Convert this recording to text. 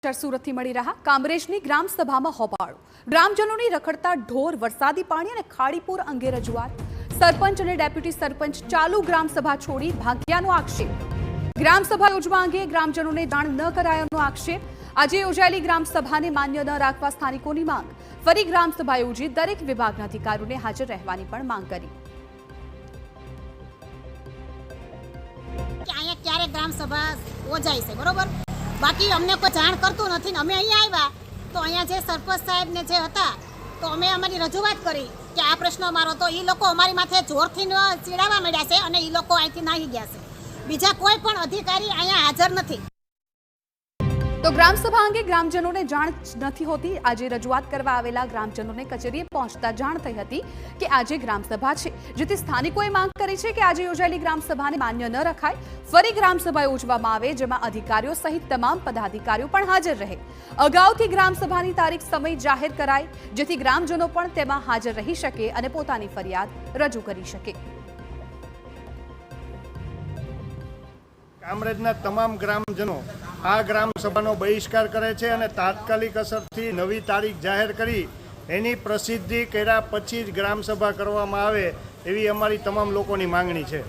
સુરતથી મળી રહ્યા કામરેજની ગ્રામ સભામાં હોબાળો ગ્રામજનોની રખડતા ઢોર વરસાદી પાણી અને ખાડીપુર અંગે રજૂઆત સરપંચ અને ડેપ્યુટી સરપંચ ચાલુ ગ્રામ સભા છોડી ભાગ્યાનો આક્ષેપ ગ્રામ સભા યોજવા અંગે ગ્રામજનોને જાણ ન કરાયાનો આક્ષેપ આજે યોજાયેલી ગ્રામ સભાને માન્ય ન રાખવા સ્થાનિકોની માંગ ફરી ગ્રામ સભા યોજી દરેક વિભાગના અધિકારીઓને હાજર રહેવાની પણ માંગ કરી ક્યારે ગ્રામ સભા યોજાય છે બરોબર बाकी अमने कोई जाण करतुं नथी अमे अहीं आव्या तो अहीं जे सरपंच साहेब ने जे हता तो अमे अमारी रजूआत करी कि आ प्रश्न अमारो तो ई लोको अमारी माथे जोरथी चीडावा मळ्या छे अने ई लोको અહીંથી નાહી ગયા છે બીજા કોઈ પણ અધિકારી અહીંયા હાજર નથી। तो ग्राम सभा अंगे ग्रामजनों जाण नहीं होती आज रजूआत करवा आवेला ग्रामजनों कचेरीए पहुंचता जाण थई हती कि आज ग्राम सभा छे जेथी स्थानिकोए मांग करी छे कि आज योजायेली ग्राम सभाने मान्य न रखाय फरी ग्राम सभा योजवामां आवे जेमां अधिकारीओ सहित तमाम पदाधिकारीओ पण हाजर रहे अगाउथी ग्राम सभानी तारीख समय जाहेर कराय जेथी ग्रामजनों पण तेमां हाजर रही शके अने पोतानी फरियाद रजू करी शके। कामरेजना तमाम ग्रामजनों आ ग्राम सभानो बहिष्कार करे छे अने तात्कालिक असरथी नवी तारीख जाहेर करी एनी प्रसिद्धि कर्या पछी ज ग्राम सभा करवामां आवे एवी अमारी तमाम लोकोनी मांगणी छे।